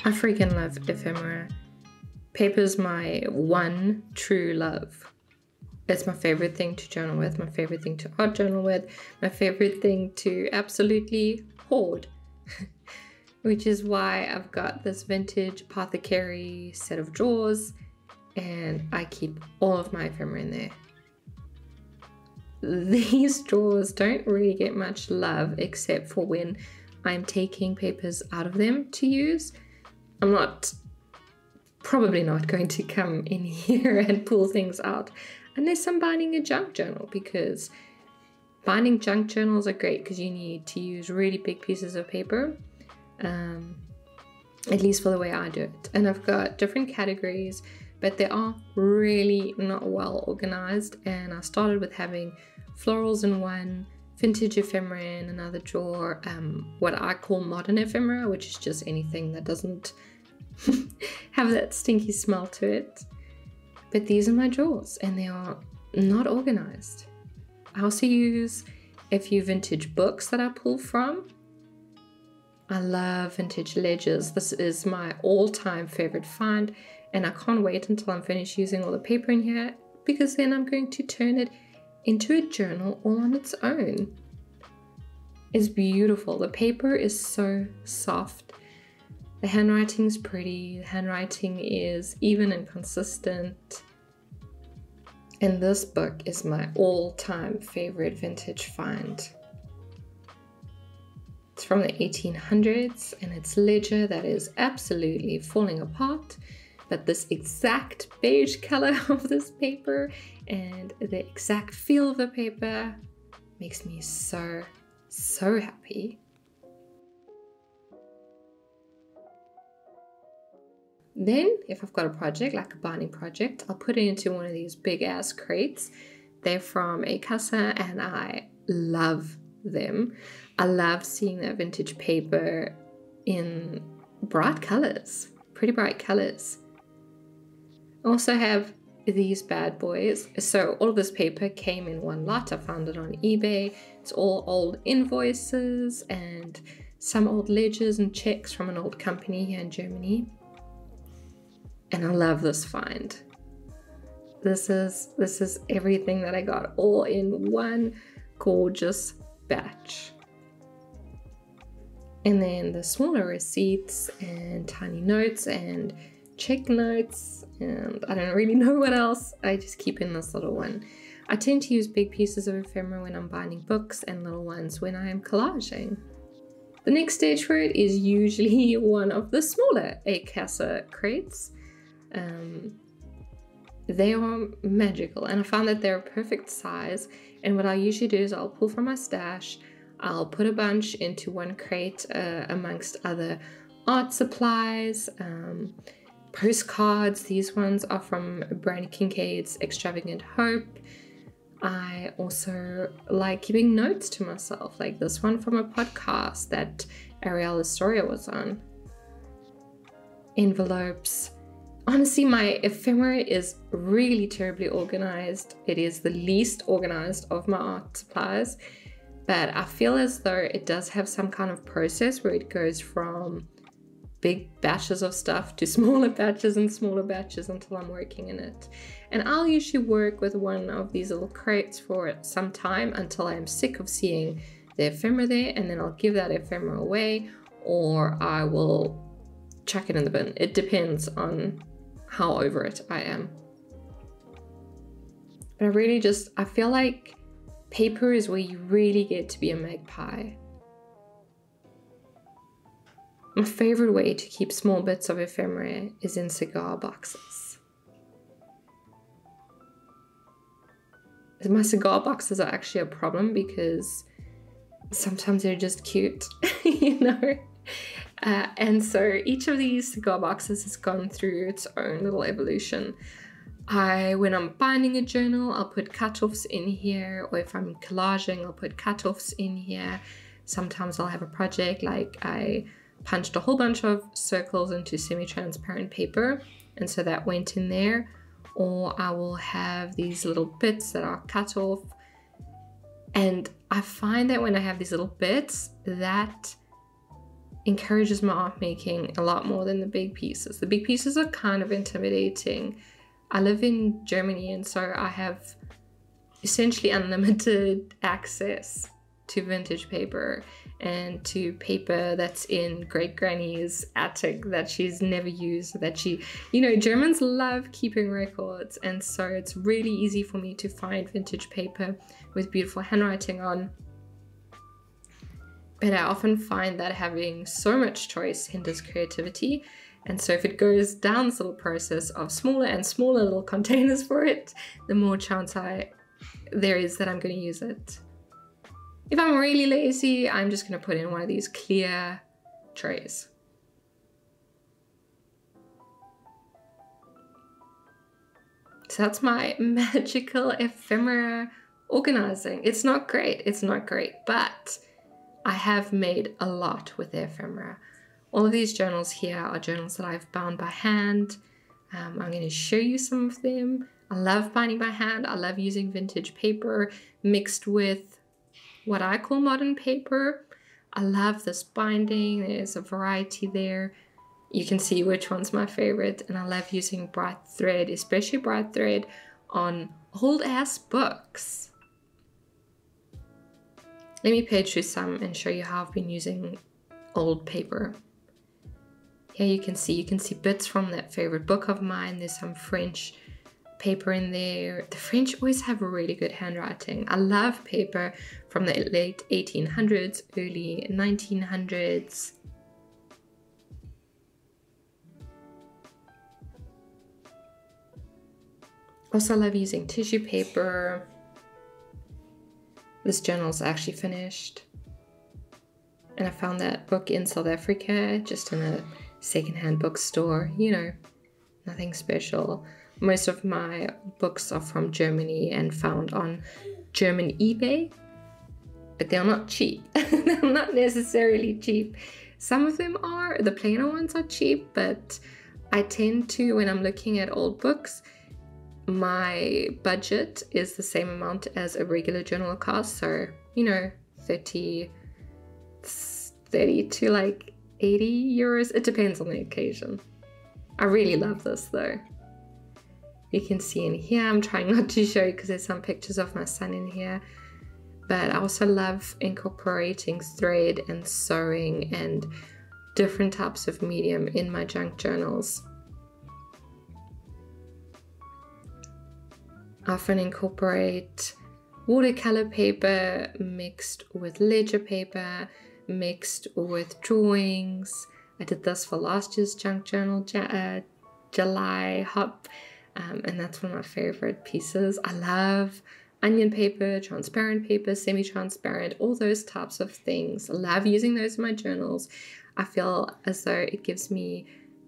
I freaking love ephemera. Paper's my one true love. It's my favorite thing to journal with, my favorite thing to art journal with, my favorite thing to absolutely hoard. Which is why I've got this vintage apothecary set of drawers, and I keep all of my ephemera in there. These drawers don't really get much love except for when I'm taking papers out of them to use. I'm probably not going to come in here and pull things out unless I'm binding a junk journal, because binding junk journals are great because you need to use really big pieces of paper, at least for the way I do it. And I've got different categories, but they are really not well organized. And I started with having florals in one, vintage ephemera in another drawer, what I call modern ephemera, which is just anything that doesn't have that stinky smell to it. But these are my drawers and they are not organized. I also use a few vintage books that I pull from. I love vintage ledgers. This is my all-time favorite find, and I can't wait until I'm finished using all the paper in here, because then I'm going to turn it into a journal all on its own. It's beautiful. The paper is so soft. The handwriting is pretty. The handwriting is even and consistent. And this book is my all-time favorite vintage find. It's from the 1800s, and it's ledger that is absolutely falling apart. But this exact beige color of this paper and the exact feel of the paper makes me so, so happy. Then, if I've got a project, like a binding project, I'll put it into one of these big ass crates. They're from a casa and I love them. I love seeing that vintage paper in bright colors, pretty bright colors. I also have these bad boys. So all of this paper came in one lot. I found it on eBay. It's all old invoices and some old ledgers and checks from an old company here in Germany. And I love this find. This is everything that I got all in one gorgeous batch. And then the smaller receipts and tiny notes and check notes, and I don't really know what else. I just keep in this little one. I tend to use big pieces of ephemera when I'm binding books and little ones when I am collaging. The next stage for it is usually one of the smaller casa crates. They are magical, and I found that they're a perfect size. And what I usually do is I'll pull from my stash, I'll put a bunch into one crate amongst other art supplies, postcards. These ones are from Brandy Kincaid's Extravagant Hope. I also like keeping notes to myself, like this one from a podcast that Ariel Astoria was on. Envelopes. Honestly, my ephemera is really terribly organized. It is the least organized of my art supplies, but I feel as though it does have some kind of process where it goes from big batches of stuff to smaller batches and smaller batches until I'm working in it. And I'll usually work with one of these little crates for some time until I am sick of seeing the ephemera there, and then I'll give that ephemera away, or I will chuck it in the bin. It depends on how over it I am. But I feel like paper is where you really get to be a magpie. My favorite way to keep small bits of ephemera is in cigar boxes. My cigar boxes are actually a problem because sometimes they're just cute, you know? And so each of these cigar boxes has gone through its own little evolution. When I'm binding a journal, I'll put cutoffs in here, or if I'm collaging, I'll put cutoffs in here. Sometimes I'll have a project like I punched a whole bunch of circles into semi-transparent paper, and so that went in there. Or I will have these little bits that are cut off. And I find that when I have these little bits, that encourages my art making a lot more than the big pieces. The big pieces are kind of intimidating. I live in Germany, and so I have essentially unlimited access to vintage paper and to paper that's in great granny's attic that she's never used, that she, you know, Germans love keeping records, and so it's really easy for me to find vintage paper with beautiful handwriting on. But I often find that having so much choice hinders creativity. And so if it goes down this little process of smaller and smaller little containers for it, the more chance there is that I'm going to use it. If I'm really lazy, I'm just going to put in one of these clear trays. So that's my magical ephemera organizing. It's not great, but I have made a lot with the ephemera. All of these journals here are journals that I've bound by hand. I'm going to show you some of them. I love binding by hand. I love using vintage paper mixed with what I call modern paper. I love this binding. There's a variety there. You can see which one's my favorite. And I love using bright thread, especially bright thread on old ass books. Let me page through some and show you how I've been using old paper. Here you can see bits from that favorite book of mine. There's some French paper in there. The French always have really good handwriting. I love paper from the late 1800s, early 1900s. Also love using tissue paper. This journal's actually finished. And I found that book in South Africa, just in a secondhand bookstore, you know, nothing special. Most of my books are from Germany and found on German eBay, but they're not cheap. They're not necessarily cheap. Some of them are, the plainer ones are cheap, but I tend to, when I'm looking at old books, my budget is the same amount as a regular journal cost. So, you know, 30 to like 80 euros. It depends on the occasion. I really love this though. You can see in here, I'm trying not to show you because there's some pictures of my son in here. But I also love incorporating thread and sewing and different types of medium in my junk journals. I often incorporate watercolor paper mixed with ledger paper, mixed with drawings. I did this for last year's junk journal, July Hop, and that's one of my favorite pieces. I love onion paper, transparent paper, semi-transparent, all those types of things. I love using those in my journals. I feel as though it gives me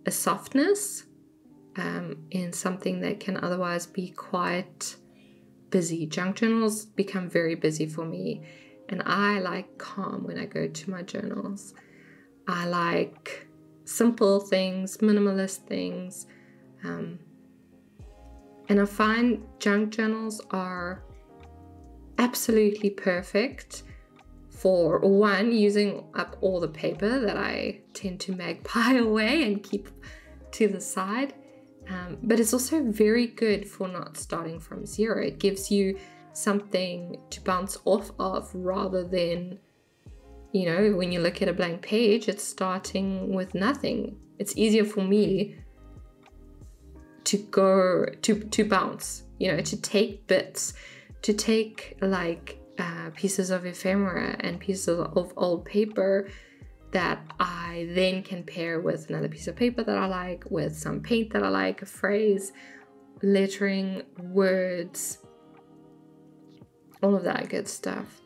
a softness in something that can otherwise be quite busy. Junk journals become very busy for me, and I like calm when I go to my journals. I like simple things, minimalist things, and I find junk journals are absolutely perfect for, one, using up all the paper that I tend to magpie away and keep to the side. But it's also very good for not starting from zero. It gives you something to bounce off of rather than, you know, when you look at a blank page, it's starting with nothing. It's easier for me to go to bounce, you know, to take bits, to take like pieces of ephemera and pieces of old paper that I then can pair with another piece of paper that I like, with some paint that I like, a phrase, lettering, words, all of that good stuff.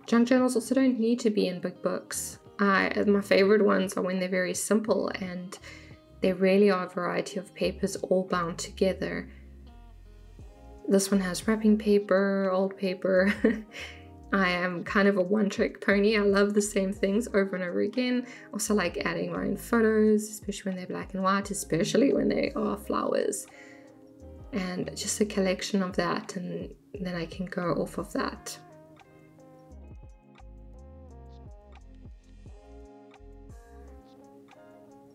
Junk journals also don't need to be in big books. My favorite ones are when they're very simple and there really are a variety of papers all bound together. This one has wrapping paper, old paper. I am kind of a one-trick pony. I love the same things over and over again. Also like adding my own photos, especially when they're black and white, especially when they are flowers. And just a collection of that, and then I can go off of that.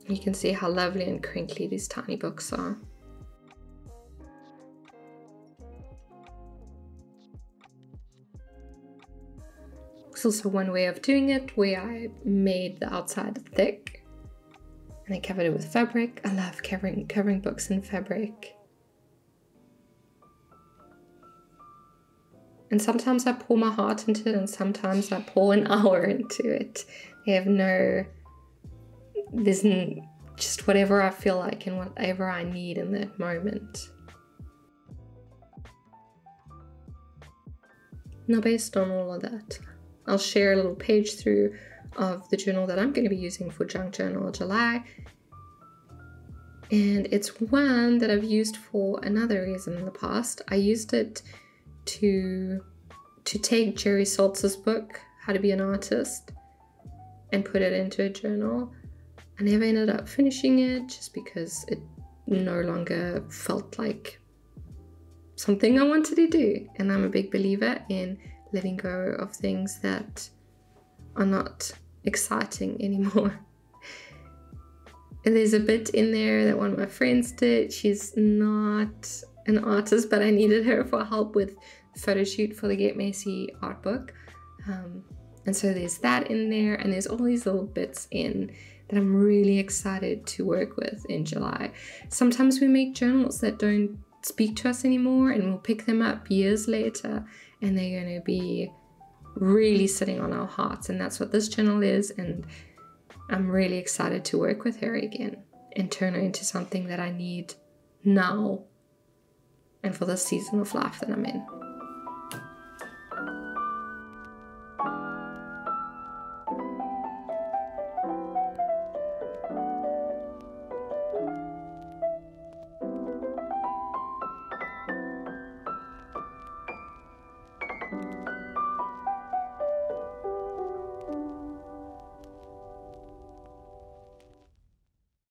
You can see how lovely and crinkly these tiny books are. There's also one way of doing it where I made the outside thick and I covered it with fabric. I love covering books in fabric. And sometimes I pour my heart into it and sometimes I pour an hour into it. There's just whatever I feel like and whatever I need in that moment. Now, based on all of that, I'll share a little page through of the journal that I'm going to be using for Junk Journal July. And it's one that I've used for another reason in the past. I used it to take Jerry Saltz's book, How to Be an Artist, and put it into a journal. I never ended up finishing it just because it no longer felt like something I wanted to do. And I'm a big believer in letting go of things that are not exciting anymore. And there's a bit in there that one of my friends did. She's not an artist, but I needed her for help with the photo shoot for the Get Messy art book. And so there's that in there, and there's all these little bits in that I'm really excited to work with in July. Sometimes we make journals that don't speak to us anymore, and we'll pick them up years later, and they're going to be really sitting on our hearts. And that's what this journal is, and I'm really excited to work with her again and turn her into something that I need now and for the season of life that I'm in.